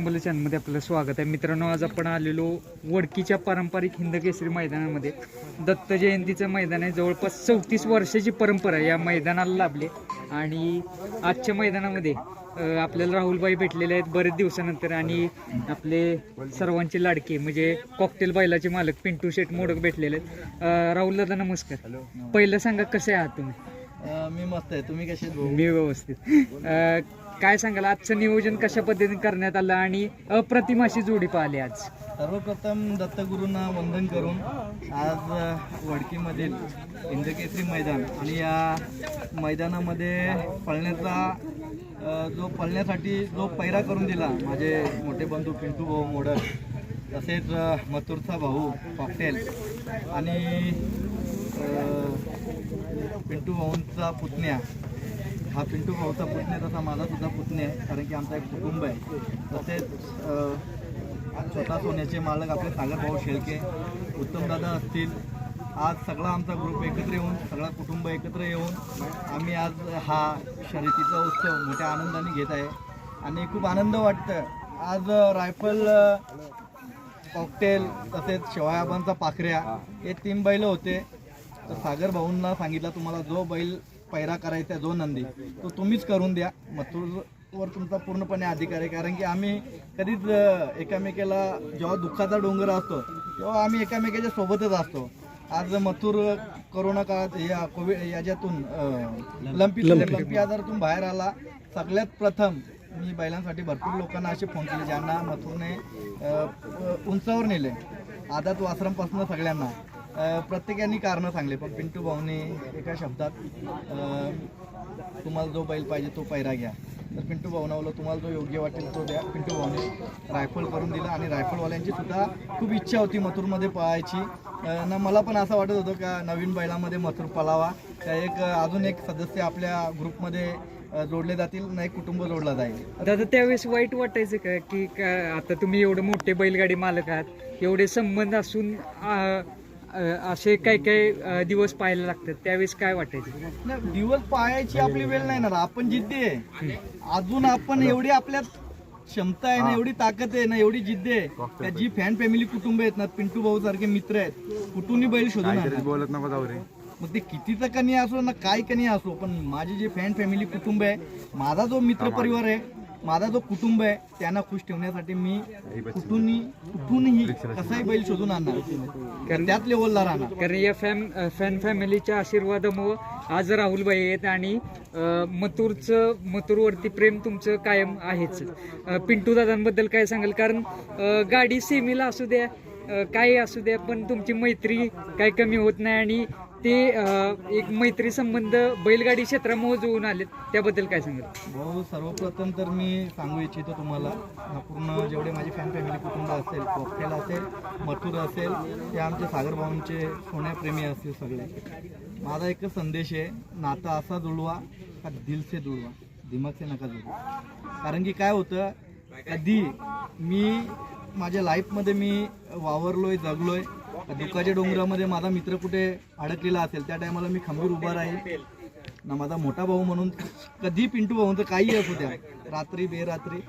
संबल चॅनलमध्ये आपलं स्वागत आहे. मित्रांनो, आज आपण आलेलो वडकीच्या पारंपरिक हिंद केसरी मैदानामध्ये. दत्त जयंतीचं मैदान आहे. जवळपास 34 वर्षाची परंपरा या मैदानाला लाभली आणि आजच्या मैदानामध्ये आपल्याला राहुलबाई भेटलेले आहेत बरेच दिवसानंतर आणि आपले सर्वांचे लाडके म्हणजे कॉकटेल बैलाचे मालक पिंटू शेठ मोडक भेटलेले आहेत. राहुल दादा नमस्कार. पहिलं सांगा कसे आहात तुम्ही? मी मस्त आहे. तुम्ही कसे? मी व्यवस्थित. काय सांगाल आजचं नियोजन कशा पद्धतीने करण्यात आलं आणि अप्रतिम अशी जोडी पाहिली आज? सर्वप्रथम दत्तगुरूंना वंदन करून आज वडकीमधील हिंदकेसरी मैदान आणि या मैदानामध्ये पळण्यासाठी जो पैरा करून दिला माझे मोठे बंधू पिंटू भाऊ मोडक, तसेच मथुरचा भाऊ कॉकटेल आणि पिंटू भाऊंचा पुतण्या. हा पिंटू भाऊचा पुतण्या तसा माझा सुद्धा पुतण्या आहे, कारण की आमचा एक कुटुंब आहे. तसेच स्वतः सोन्याचे मालक आपले सागर भाऊ शेळके, उत्तम दादा असतील. आज सगळा आमचा ग्रुप एकत्र येऊन, सगळा कुटुंब एकत्र येऊन आम्ही आज हा शर्यतीचा उत्सव मोठ्या आनंदाने घेत आहे आणि खूप आनंद वाटतं. आज रायफल, कॉकटेल तसेच शेवायाबांचा पाखऱ्या हे 3 बैल होते. तर सागर भाऊंना सांगितलं, तुम्हाला जो बैल पैरा करायचा जो नंदी तो तुम्हीच करून द्या. मथुरवर तुमचा पूर्णपणे अधिकार आहे, कारण की आम्ही कधीच एकामेकाला जेव्हा दुःखाचा डोंगर असतो तेव्हा आम्ही एकामेकाच्या सोबतच असतो. आज मथुर कोरोना काळात या कोविड याच्यातून लंपी आजारातून बाहेर आला. सगळ्यात प्रथम मी बैलांसाठी भरपूर लोकांना असे फोन केले ज्यांना मथुरने उंचावर नेले, आदात वासरांपासून सगळ्यांना. प्रत्येकाने कारणं सांगले, पण पिंटू भाऊने एका शब्दात तुम्हाला जो बैल पाहिजे तो पैरा घ्या. तर पिंटू भाऊना बोललो तुम्हाला जो योग्य वाटेल तो द्या. पिंटू भाऊने रायफल करून दिला आणि रायफलवाल्यांची सुद्धा खूप इच्छा होती मथुरमध्ये पळायची. ना मला पण असं वाटत होतं का नवीन बैलामध्ये मथुर पळावा, त्या अजून एक सदस्य आपल्या ग्रुपमध्ये जोडले जातील, नाही कुटुंब जोडला जाईल. दादा त्यावेळेस वाईट वाटायचं का की आता तुम्ही एवढे मोठे बैलगाडी मालक आहात, एवढे संबंध असून असे काही काही दिवस पाहायला लागतात, त्यावेळेस काय वाटायचं? दिवस पाहायची आपली वेळ नाही ना, आपण जिद्दी आहे. अजून आपण एवढी आपल्यात क्षमता आहे ना, एवढी ताकद आहे ना, एवढी जिद्द आहे. त्या जी फॅन फॅमिली कुटुंब आहेत ना, पिंटू भाऊ सारखे मित्र आहेत, कुठूनही बैल शोधून बोलत नको जाऊ रे. मग ते कितीचा कणी असो ना, काय कणी असो, पण माझे जे फॅन फॅमिली कुटुंब आहे, माझा जो मित्र परिवार आहे, माझा जो कुटुंब आहे, त्यांना खुश ठेवण्यासाठी मी कुठूनही कसाही बैल शोधून आणणार, कारण त्याच लेवलला राहणार. कारण या फॅन फॅमिलीच्या आशीर्वादामुळे आज राहुलबाई आहेत आणि मथुरवरती प्रेम तुमचं कायम आहेच. पिंटू दादांबद्दल काय सांगाल? कारण गाडी सेमीला असू द्या, काही असू द्या, पण तुमची मैत्री काही कमी होत नाही आणि ते एक मैत्री संबंध बैलगाडी क्षेत्रामुळे जुळून आले, त्याबद्दल काय सांगाल? भाऊ, सर्वप्रथम तर मी सांगू इच्छितो तुम्हाला, पूर्ण जेवढे माझे फॅन फॅमिली कुटुंब असेल, कॉकटेल असेल, मथुर असेल, ते आमचे सागर भाऊंचे सोन्याप्रेमी असतील सगळे. माझा एकच संदेश आहे, नाता असा जुळवा का दिल से जुळवा, दिमाग से नका जुळवा. कारण की काय होतं, कधी मी माझ्या लाईफमध्ये मी वावरलोय, जगलोय, दुःखाच्या डोंगरामध्ये माझा मित्र कुठे अडकलेला असेल त्या टायमाला मी खंबीर उभा राहील ना. माझा मोठा भाऊ म्हणून कधी पिंटू भाऊंचं काही असू द्या, रात्री बेरात्री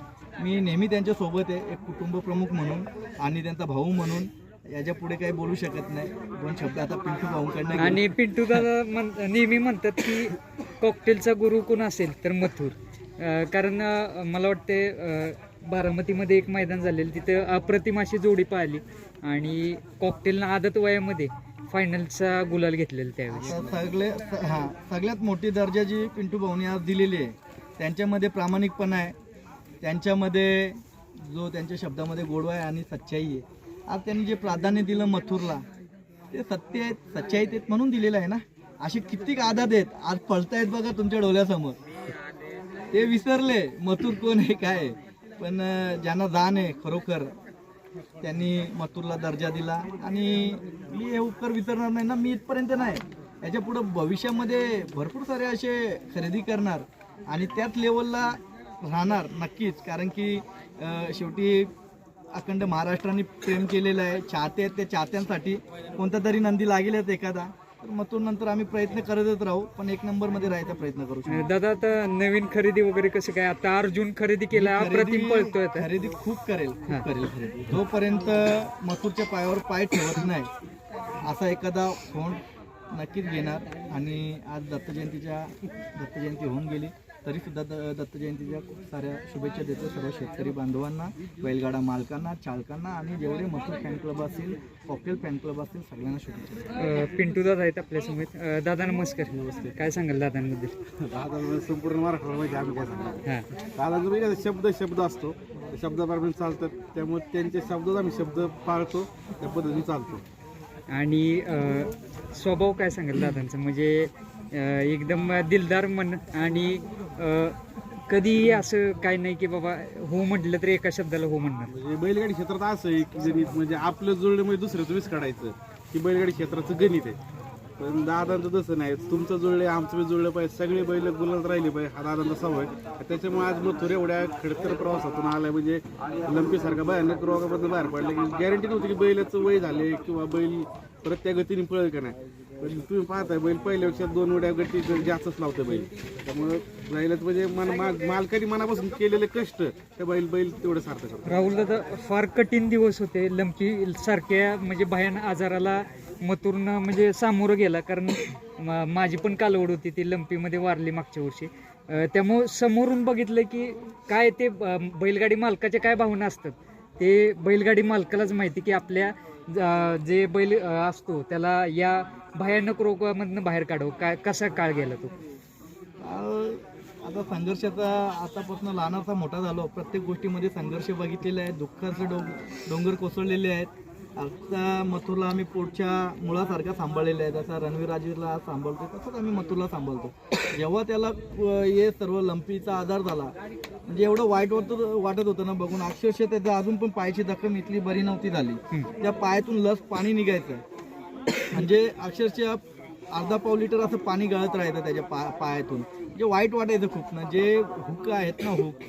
मी नेहमी त्यांच्या सोबत आहे, एक कुटुंब प्रमुख म्हणून आणि त्यांचा भाऊ म्हणून. याच्या पुढे काही बोलू शकत नाही. 2 शब्द आता पिंटू भाऊंकडनं. आणि पिंटू दादा नेहमी म्हणतात की कॉकटेलचा गुरु कोण असेल तर मथुर. कारण मला वाटते बारामतीमध्ये एक मैदान झालेलं, तिथं अप्रतिम अशी जोडी पाहिली आणि कॉकटेलनं आदत वयामध्ये फायनलचा गुलाल घेतलेला त्यावेळेस. सगळ्यात मोठी दर्जा जी पिंटू भाऊनी आज दिलेली आहे, त्यांच्यामध्ये प्रामाणिकपणा आहे, त्यांच्यामध्ये जो त्यांच्या शब्दामध्ये गोडवा आहे आणि सच्चाई आहे. आज त्यांनी जे प्राधान्य दिलं मथुरला, ते सत्य आहेत, सच्चाई आहेत म्हणून दिलेलं आहे ना. असे कित्येक आदत आहेत आज पळतायत बघा तुमच्या डोळ्यासमोर, ते विसरले मथुर कोण आहे काय. पण ज्यांना जाण आहे खरोखर, त्यांनी मथुरला दर्जा दिला आणि मी हे उपकार विसरणार नाही ना. मी इथपर्यंत नाही, याच्या पुढं भविष्यामध्ये भरपूर सारे असे खरेदी करणार आणि त्याच लेवलला राहणार नक्कीच. कारण की शेवटी अखंड महाराष्ट्राने प्रेम केलेलं आहे, चाहते आहेत, त्या चाहत्यांसाठी कोणता तरी नंदी लागेलच एखादा. तर मथुर नंतर आम्ही प्रयत्न करतच राहू, पण 1 नंबरमध्ये राहायचा प्रयत्न करू. दादा आता नवीन खरेदी वगैरे कसं काय, आता अर्जुन खरेदी केला, अप्रतिम पळतोय आता. खरेदी खूप करेल खरेदी. जोपर्यंत मथुरच्या पायावर पाय ठेवत नाही असा एखादा फोन नक्कीच घेणार. आणि आज दत्त जयंती होऊन गेली तरी सुद्धा दत्त जयंतीच्या खूप साऱ्या शुभेच्छा देतो सर्व शेतकरी बांधवांना, बैलगाडा मालकांना, चालकांना आणि जेवढे मथुर फॅन क्लब असतील, कॉकटेल फॅन क्लब असतील, सगळ्यांना शुभेच्छा. पिंटू दादा आहेत आपल्यासमोर. दादा नमस्कार. नमस्ते. काय सांगाल दादांबद्दल? दादा संपूर्ण महाराष्ट्रामध्ये आम्ही काय सांगणार. हां, दादा शब्द असतो, शब्दाप्रमाणे चालतात, त्यामुळे त्यांचे शब्दच आम्ही शब्द पाळतो, त्या पद्धतीने चालतो. आणि स्वभाव काय सांगाल दादांचा, म्हणजे एकदम दिलदार मन आणि कधी असं काय नाही की बाबा हो म्हटलं तर एका शब्दाला हो म्हणणार. म्हणजे बैलगाडी क्षेत्रात असं आहे की गणित, म्हणजे आपलं जुळलं म्हणजे दुसऱ्याचं वीस काढायचं, की बैलगाडी क्षेत्राचं गणित आहे. पण दादांचं तसं नाही, तुमचं जुळले आमचं बी जुळलं पाहिजे, सगळे बैल गुलाल राहिले पाहिजे, हा दादांचा सवय. त्याच्यामुळे आज मथुर एवढ्या खडतर प्रवासातून आलाय, म्हणजे लंपीसारखा भयानक रोगामधून बाहेर पडले की गॅरंटी नव्हती की बैलाचं वय झाले किंवा बैल परत त्या गतीने पळेल का नाही. पण तुम्ही पाहताय बैल पहिल्यापेक्षा 2 उड्या गती जास्तच लावतं बैल. त्यामुळे बैलाच म्हणजे मालकाने मनापासून केलेले कष्ट त्या बैल तेवढं सार्थक करतात. राहुल दादा, फार कठीण दिवस होते लंपी सारख्या म्हणजे भयानक आजाराला मथुरनं म्हणजे सामोरं गेला, कारण माझी पण कालवड होती, ती लंपीमध्ये वारली मागच्या वर्षी. त्यामुळं समोरून बघितलं की काय ते बैलगाडी मालकाच्या काय भावना असतात ते बैलगाडी मालकालाच माहिती, की आपल्या जे बैल असतो त्याला या भयानक रोगामधनं बाहेर काढावं. काय कसा काळ गेला तो? आता संघर्षाचा आतापासून लहानाचा मोठा झालो, प्रत्येक गोष्टीमध्ये संघर्ष बघितलेले आहेत, दुःखाचे डोंगर कोसळलेले आहेत. आता मथुरला आम्ही पोटच्या मुळासारखा सांभाळलेला आहे, जसा रणवीर राजवीरला सांभाळतो तसंच आम्ही मथुरला सांभाळतो. जेव्हा त्याला हे सर्व लंपीचा आजार झाला, म्हणजे एवढं वाईट वाटत होतं ना बघून, अक्षरशः त्याचं अजून पण पायाची जखम इथली बरी नव्हती झाली, त्या पायातून लस पाणी निघायचं, म्हणजे अक्षरशः अर्धा पाव लिटर असं पाणी गळत राहायचं त्याच्या पायातून. जे वाईट वाटायचं खूप ना, जे हुक आहेत ना हुक,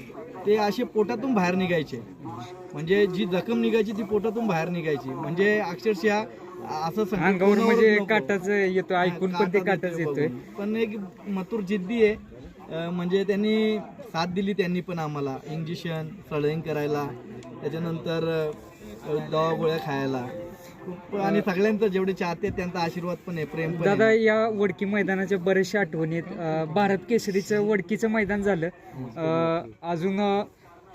ते असे पोटातून बाहेर निघायचे, म्हणजे जी जखम निघायची ती पोटातून बाहेर निघायची, म्हणजे अक्षरशः असं अंगावर म्हणजे काटाच येतो, ऐकून पण ते काटाच येतोय. पण एक मथुर जिद्दी आहे, म्हणजे त्यांनी साथ दिली, त्यांनी पण आम्हाला इंजेक्शन सळंग करायला, त्याच्यानंतर दवा गोळ्या खायला खूप, आणि सगळ्यांचं जेवढे चाहते त्यांचा आशीर्वाद पण आहे, प्रेम पण. दादा, या वडकी मैदानाच्या बऱ्याचशा आठवणी आहेत. भारत केसरीचं वडकीचं मैदान झालं, अजून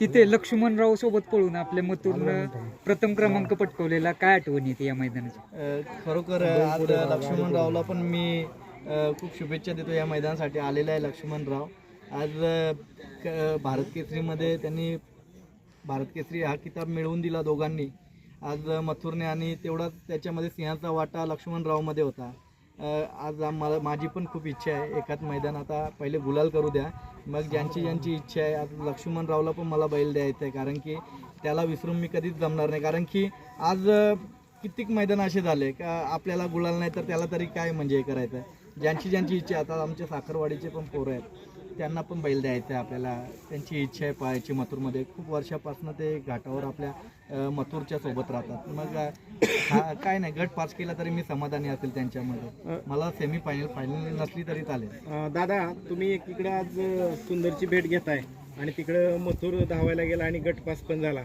तिथे लक्ष्मणराव सोबत पळून आपल्या मथुरनं प्रथम क्रमांक पटकवलेला. काय आठवणी आहेत या मैदानाची? खरोखर आज लक्ष्मणरावला पण मी खूप शुभेच्छा देतो, या मैदानासाठी आलेला आहे लक्ष्मणराव. आज भारत केसरीमध्ये त्यांनी भारत केसरी हा किताब मिळवून दिला दोघांनी आज मथुरने, आणि तेवढाच त्याच्यामध्ये सिंहाचा वाटा लक्ष्मणरावमध्ये होता. आज माझी पण खूप इच्छा आहे एकाच मैदान, आता पहिले गुलाल करू द्या, मग ज्यांची इच्छा आहे. आज लक्ष्मणरावला पण मला बैल द्यायचं आहे, कारण की त्याला विसरून मी कधीच जमणार नाही, कारण की आज कित्येक मैदान असे झाले का आपल्याला गुलाल नाही तर त्याला तरी काय म्हणजे हे करायचं. ज्यांची इच्छा, आता आमच्या साखरवाडीचे पण पोरं आहेत, त्यांना पण बैल द्यायचं आहे आपल्याला, त्यांची इच्छा आहे पाहायची मथुरमध्ये. खूप वर्षापासून ते घाटावर आपल्या मथुरच्या सोबत राहतात. मग काय नाही, गट पास केला तरी मी समाधानी असेल त्यांच्यामध्ये, मला सेमी फायनल नसली तरी चालेल. दादा, तुम्ही इकडे आज सुंदरची भेट घेताय आणि तिकडं मथुर धावायला गेला आणि गट पास पण झाला.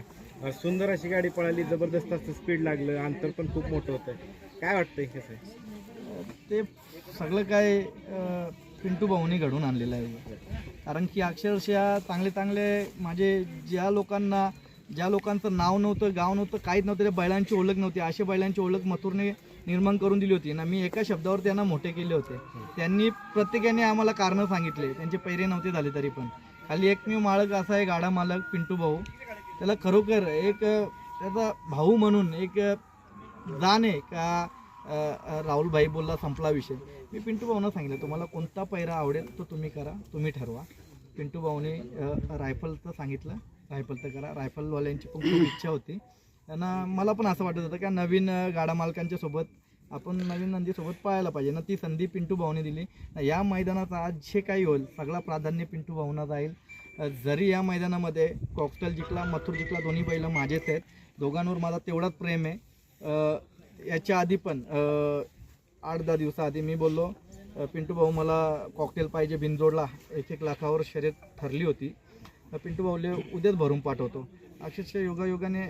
सुंदर अशी गाडी पळाली, जबरदस्त असं स्पीड लागलं, अंतर पण खूप मोठं होतं. काय वाटतंय कसं? ते सगळं काय पिंटू भाऊनी घडून आणलेलं आहे, कारण की अक्षरशः चांगले माझे ज्या लोकांचं नाव नव्हतं, गाव नव्हतं, काहीच नव्हतं, त्या बैलांची ओळख नव्हती, अशा बैलांची ओळख मथुरने निर्माण करून दिली होती ना. मी एका शब्दावर त्यांना मोठे केले होते, त्यांनी प्रत्येकाने आम्हाला कारणं सांगितले, त्यांचे पैरे नव्हते झाले तरी पण. खाली एकमेव मालक असा आहे गाडा मालक पिंटू भाऊ, त्याला खरोखर एक त्याचा भाऊ म्हणून एक जाण आहे का. राहुल भाई बोलला संपला विषय, मी पिंटू भाऊनं सांगितलं तुम्हाला कोणता पैरा आवडेल तो तुम्ही करा, तुम्ही ठरवा. पिंटू भाऊने रायफलचं सांगितलं, रायफलचं करा. रायफलवाल्यांची पण खूप इच्छा होती, त्यांना मला पण असं वाटत होतं की नवीन गाडा मालकांच्या सोबत आपण नवीन नंदीसोबत पळायला पाहिजे ना, ती संधी पिंटू भाऊने दिली. या मैदानाचा आज जे काही होईल सगळा प्राधान्य पिंटू भाऊंना जाईल. जरी या मैदानामध्ये कॉकटेल जिंकला, मथुर जिंकला, दोन्ही बैल माझेच आहेत, दोघांवर माझा तेवढाच प्रेम आहे. याच्या आधी पण 8-10 दिवसाआधी मी बोललो पिंटू भाऊ मला कॉकटेल पाहिजे बिनजोडला 1 लाखावर शर्यत ठरली होती. पिंटू भाऊले उद्याच भरून पाठवतो. अक्षरशः योगायोगाने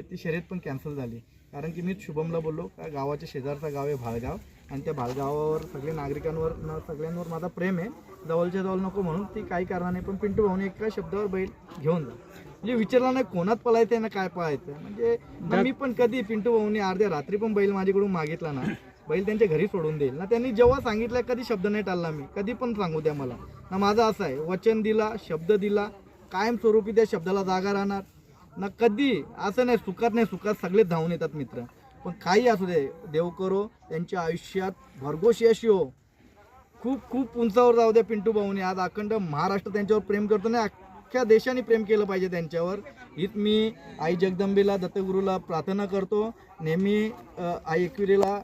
ती शर्यत पण कॅन्सल झाली, कारण की मीच शुभमला बोललो का गावाच्या शेजारचा गाव आहे भाळगाव, आणि त्या भाळगावावर सगळे नागरिकांवर सगळ्यांवर माझा प्रेम आहे, जवळच्या जवळ नको म्हणून ती काही कारणाने पण पिंटू भाऊने एका शब्दावर बैल घेऊन जा. म्हणजे विचारला नाही कोणात पळायचं आहे ना काय पळायचं. म्हणजे मी पण कधी पिंटू भाऊने अर्ध्या रात्री पण बैल माझ्याकडून मागितला ना, बैल त्यांच्या घरी सोडून देईल ना. त्यांनी जेव्हा सांगितलं कधी शब्द नाही टाळला मी, कधी पण सांगू द्या मला ना. माझं असं आहे, वचन दिला शब्द दिला, कायमस्वरूपी त्या शब्दाला जागा राहणार ना. कधी असं नाही सुखात सगळेच धावून येतात मित्र, पण काही असू दे देव करो त्यांच्या आयुष्यात भरघोस यश हो, खूप उंचावर जाऊ द्या पिंटू भाऊने. आज अखंड महाराष्ट्र त्यांच्यावर प्रेम करतो ना, अख्ख्या देशाने प्रेम केलं पाहिजे त्यांच्यावर. हीच मी आई जगदंबेला दत्तगुरूला प्रार्थना करतो नेहमी. आई एकविरीला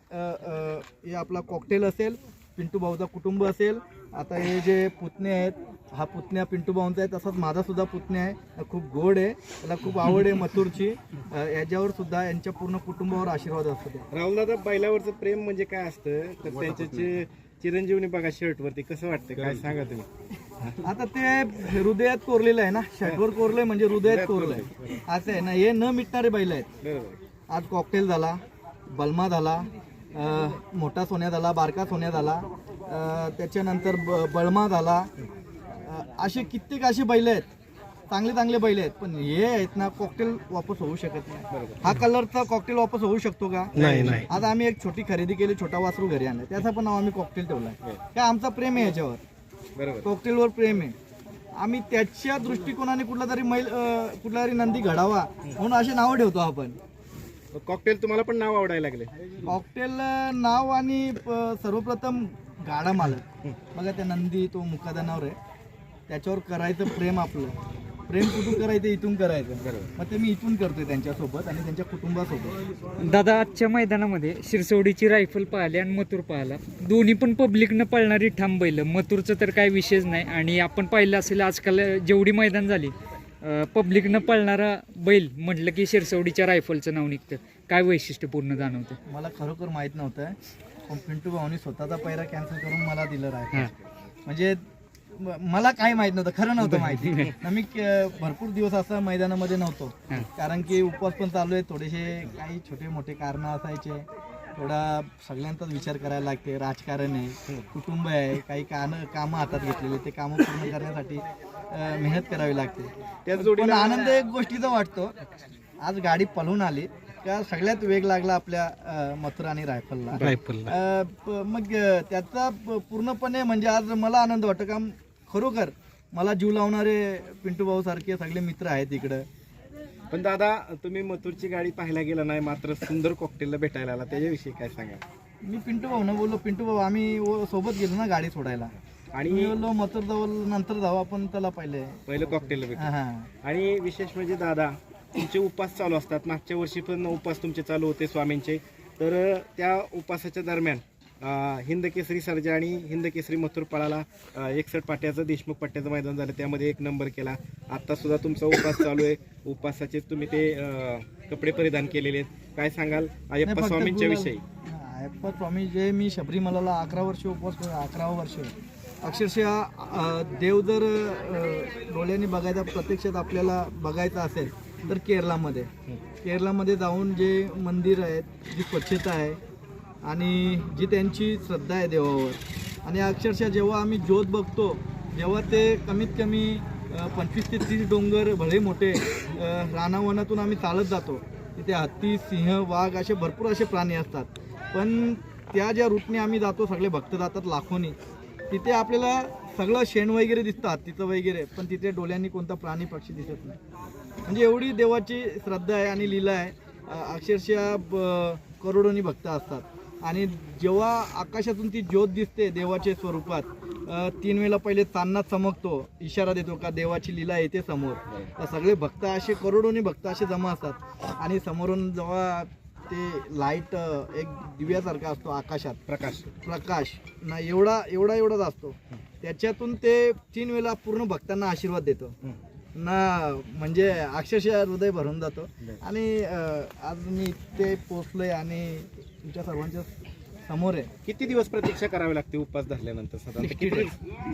हे आपला कॉकटेल असेल, पिंटू भाऊचा कुटुंब असेल, आता हे जे पुतणे आहेत, हा पुतण्या पिंटू भाऊंचा आहे, तसाच माझा सुद्धा पुतण्या आहे, खूप गोड आहे, त्याला खूप आवड आहे मथुरची. याच्यावर सुद्धा यांच्या पूर्ण कुटुंबावर आशीर्वाद असतो. राहुल दादा, बैलावरचं प्रेम म्हणजे काय असतं, तर त्यांच्या चिरंजीवनी बघा शर्टवरती कसं वाटतं, काय सांगा तुम्ही. आता ते हृदयात कोरलेलं आहे ना, शर्टवर कोरलंय म्हणजे हृदयात कोरलंय असं आहे ना. हे न मिटणारे बैल आहेत. बरोबर. आज कॉकटेल झाला, बलमा झाला, मोठा सोन्या झाला, बारका सोन्या झाला, त्याच्यानंतर बळमा झाला, असे कित्येक असे बैल आहेत, चांगले बैल आहेत. पण हे आहेत ना, कॉकटेल वापस होऊ शकत नाही. हा कलरचा कॉकटेल वापस होऊ शकतो का? नाही. आज आम्ही एक छोटी खरेदी केली, छोटा वासरू घरी आणला, त्याचं पण नाव आम्ही कॉकटेल ठेवलाय. काय आमचा प्रेम आहे याच्यावर, बरोबर. कॉकटेलवर प्रेम आहे. आम्ही त्याच्या दृष्टिकोनाने कुठला तरी नंदी घडावा म्हणून असे नावं ठेवतो आपण. कॉकटेल तुम्हाला पण नाव आवडायला लागले. कॉकटेल नाव आणि सर्वप्रथम गाडा मालक बघा, त्या नंदी तो मुकादनावर आहे, त्याच्यावर करायचं प्रेम. आपलं प्रेम कुठून करायचं, इथून करायचं. मग ते मी इथून करतोय त्यांच्यासोबत आणि त्यांच्या कुटुंबासोबत. दादा, आजच्या मैदानामध्ये शिरसवडीची रायफल पाहिली आणि मथुर पाहिला, दोन्ही पण पब्लिकनं पळणारी ठाम बैल. मथुरचं तर काय विषयच नाही, आणि आपण पाहिलं असेल आजकाल जेवढी मैदान झाली पब्लिकनं पळणारा बैल म्हटलं की शिरसवडीच्या रायफलचं नाव निघतं. काय वैशिष्ट्यपूर्ण जाणवतं? मला खरोखर माहीत नव्हतं, पण पिंटू भाऊनी स्वतःचा पैरा कॅन्सल करून मला दिलं रायफल. म्हणजे मला काही माहित नव्हतं, खरं नव्हतं माहिती. मी भरपूर दिवस असं मैदानामध्ये नव्हतो, कारण की उपवास पण चालू आहे, थोडेसे काही छोटे मोठे कारण असायचे. थोडा सगळ्यांचाच विचार करायला लागते, राजकारण आहे, कुटुंब आहे, काही कामं हातात घेतलेले, ते कामं पूर्ण करण्यासाठी मेहनत करावी लागते. त्याच जोडीला आनंद एक गोष्टीचा वाटतो, आज गाडी पळून आली का सगळ्यात वेग लागला आपल्या मथुर आणि रायफलला. मग त्याचा पूर्णपणे म्हणजे आज मला आनंद वाटतो, का खरोखर मला जीव लावणारे पिंटू भाऊ सारखे सगळे मित्र आहेत इकडं. पण दादा, तुम्ही मथुरची गाडी पाहायला गेला नाही, मात्र सुंदर कॉकटेलला भेटायला आला, त्याच्याविषयी काय सांगा. मी पिंटू भाऊ बोललो, पिंटू भाऊ आम्ही सोबत गेलो ना गाडी सोडायला, आणि मी बोललो मथुर जाऊ नंतर जाऊ आपण, त्याला पहिलं कॉकटेलला भेटू. आणि विशेष म्हणजे दादा, तुमचे उपास चालू असतात, मागच्या वर्षी पण उपास तुमचे चालू होते स्वामींचे, तर त्या उपासाच्या दरम्यान हिंद केसरी सर्जा आणि हिंद केसरी मथुर पळाला, 61 पाट्याचं देशमुख पट्ट्याचं मैदान झालं, त्यामध्ये 1 नंबर केला. आता सुद्धा तुमचा उपास चालू आहे, उपासाचे तुम्ही ते कपडे परिधान केलेले आहेत, काय सांगाल अय्यप्पा स्वामींच्या विषयी? अय्यप्पा स्वामी जे मी शबरीमलाला 11 वर्ष उपवास करतो, 11वं वर्ष. अक्षरशः देव जर डोळ्यांनी बघायचा, प्रत्यक्षात आपल्याला बघायचं असेल तर केरळामध्ये जाऊन जे मंदिर आहेत, जी स्वच्छता आहे आणि जी त्यांची श्रद्धा आहे देवावर, आणि अक्षरशः जेव्हा आम्ही ज्योत बघतो, जेव्हा ते कमीत कमी 25 ते 30 डोंगर भले मोठे रानावनातून आम्ही चालत जातो, तिथे हत्ती, सिंह, वाघ असे भरपूर असे प्राणी असतात. पण त्या ज्या रूटने आम्ही जातो, सगळे भक्त जातात लाखोनी, तिथे आपल्याला सगळं शेण वगैरे दिसतं, हत्तीचं वगैरे, पण तिथे डोळ्यांनी कोणता प्राणी पक्षी दिसत नाही. म्हणजे एवढी देवाची श्रद्धा आहे आणि लीला आहे. अक्षरशः करोडोनी भक्त असतात, आणि जेव्हा आकाशातून ती ज्योत दिसते देवाच्या स्वरूपात, 3 वेळेला पहिले चांदणा चमकतो, इशारा देतो का देवाची लीला येते समोर. तर सगळे भक्त असे करोडोनी भक्त असे जमा असतात, आणि समोरून जेव्हा ते लाईट एक दिव्यासारखा असतो आकाशात, प्रकाश ना एवढाच असतो, त्याच्यातून ते 3 वेळेला पूर्ण भक्तांना आशीर्वाद देतो ना. म्हणजे अक्षरशः हृदय भरून जातो. आणि आज मी ते पोचलोय आणि तुमच्या सर्वांच्या समोर आहे. किती दिवस प्रतीक्षा करावी लागते उपास धरल्यानंतर साधारण? 60 किती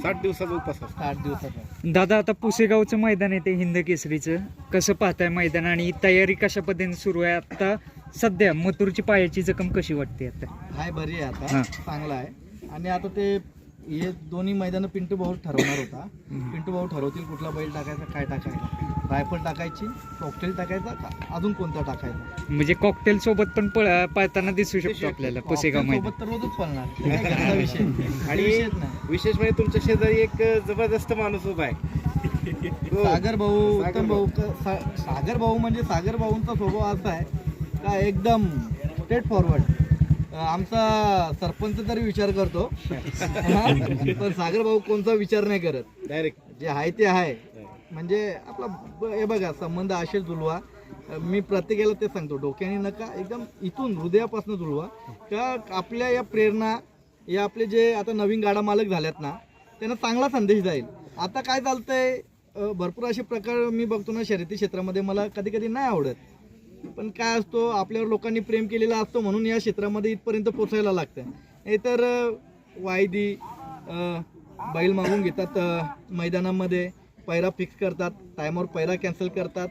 60 दिवसाचा उपास असतो. 8 दिवसाचा. दादा आता पुसेगावचं मैदान आहे ते हिंद केसरीचं, कसं पाहताय मैदान आणि तयारी कशा पद्धतीने सुरू आहे आता सध्या? मथुरची पायाची जखम कशी वाटते आता? हाय बरी आहे आता, हा. चांगला आहे. आणि आता ते हे दोन्ही मैदानं पिंटू भाऊ ठरवणार होता. पिंटू भाऊ ठरवतील कुठला बैल टाकायचा, काय टाकायचा, रायफल टाकायची, कॉकटेल टाकायचा का अजून कोणता टाकायचा. म्हणजे कॉकटेल सोबत पण पळताना दिसू शकतो आपल्याला पुसेगाव कॉकटेल मैदान. सोबत तर रोजच पळणार, ते काय घरचा विषय आणि विषयच नाही. विशेष म्हणजे तुमच्या शेजारी एक जबरदस्त माणूस उभा आहे. हो. सागर भाऊ, सागर उत्तम भाऊ, सागर भाऊ म्हणजे सागर भाऊंचा स्वभाव असा आहे का एकदम स्ट्रेट फॉरवर्ड. आमचा सरपंच तरी विचार करतो हा? पण सागर भाऊ कोणता विचार नाही करत, डायरेक्ट. जे आहे ते आहे. म्हणजे आपला हे बघा संबंध असे जुळवा. मी प्रत्येकाला ते सांगतो, डोक्याने नका, एकदम इथून हृदयापासून जुळवा. का आपल्या या प्रेरणा, या आपले जे आता नवीन गाडा मालक झाल्यात ना, त्यांना चांगला संदेश जाईल. आता काय चालतंय, भरपूर असे प्रकार मी बघतो ना शर्यती क्षेत्रामध्ये, मला कधी कधी नाही आवडत. पण काय असतो, आपल्यावर लोकांनी प्रेम केलेला असतो म्हणून या क्षेत्रामध्ये इथपर्यंत पोचायला लागतं. नाहीतर वायदी बैल मागून घेतात मैदानामध्ये, पैरा फिक्स करतात, टायमावर पैरा कॅन्सल करतात.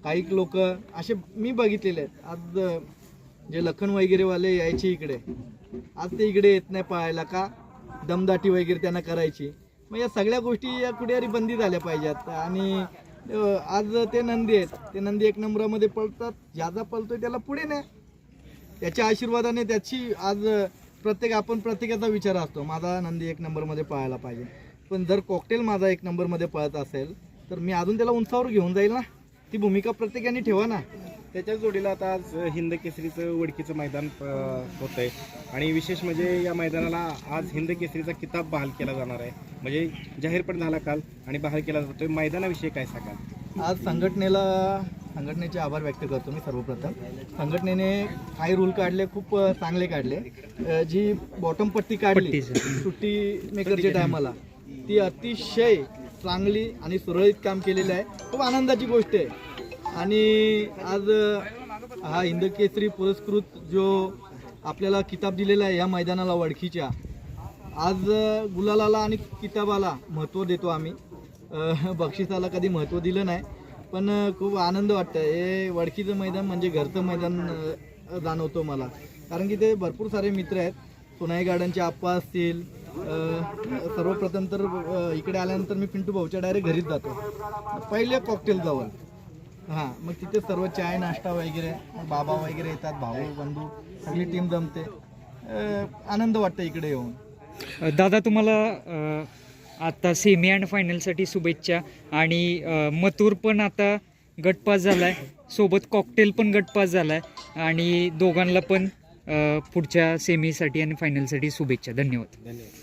काही लोक असे मी बघितलेले आहेत. आज जे लखन वगैरेवाले यायचे इकडे, आज ते इकडे येत नाही पळायला का, दमदाटी वगैरे त्यांना करायची. मग या सगळ्या गोष्टी या कुठेतरी बंदी झाल्या पाहिजेत. आणि आज ते नंदी आहेत, ते नंदी 1 नंबरामध्ये पळतात, ज्याचा पळतोय त्याला पुढे नाही. त्याच्या आशीर्वादाने त्याची आज आपण प्रत्येकाचा विचार असतो, माझा नंदी 1 नंबरमध्ये पळायला पाहिजे. पण जर कॉकटेल माझा 1 नंबरमध्ये पळत असेल तर मी अजून त्याला उंचावर घेऊन जाईल ना. ती भूमिका प्रत्येकाने ठेवा ना. त्याच्या जोडीला आता आज हिंद केसरीचं वडकीचं मैदान होत आहे. आणि विशेष म्हणजे या मैदानाला आज हिंद केसरीचा किताब बहाल केला जाणार आहे. म्हणजे जाहीर पण झाला काल आणि बहाल केला जातोय. मैदानाविषयी काय सांगाल? आज संघटनेचे आभार व्यक्त करतो मी सर्वप्रथम. संघटनेने काही रूल काढले, खूप चांगले काढले. जी बॉटम पट्टी काढली सुट्टी मेकरच्या टायमाला, ती अतिशय चांगली आणि सुरळीत काम केलेलं आहे. खूप आनंदाची गोष्ट आहे. आणि आज हा हिंद केसरी पुरस्कृत जो आपल्याला किताब दिलेला आहे या मैदानाला वडकीच्या, आज गुलालाला आणि किताबाला महत्त्व देतो आम्ही. बक्षिसाला कधी महत्त्व दिलं नाही, पण खूप आनंद वाटतं. हे वडकीचं मैदान म्हणजे घरचं मैदान जाणवतो मला. कारण की ते भरपूर सारे मित्र आहेत. सोनाई गार्डनचे आप्पा असतील. सर्वप्रथम तर इकडे आल्यानंतर मी पिंटू भाऊच्या डायरेक्ट घरीच जातो, पहिले कॉकटेल जवळ. हां, मग तिथे सर्व चाय नाश्ता वगैरे, मग बाबा वगैरे येतात, भाऊ बंधू सगळी टीम जमते. आनंद वाटतं इकडे येऊन. दादा तुम्हाला आता सेमी अँड फायनलसाठी शुभेच्छा. आणि मथुर पण आता गटपास झालाय, सोबत कॉकटेल पण गटपास झालाय. आणि दोघांना पण पुढच्या सेमीसाठी आणि फायनलसाठी शुभेच्छा. धन्यवाद. धन्यवाद.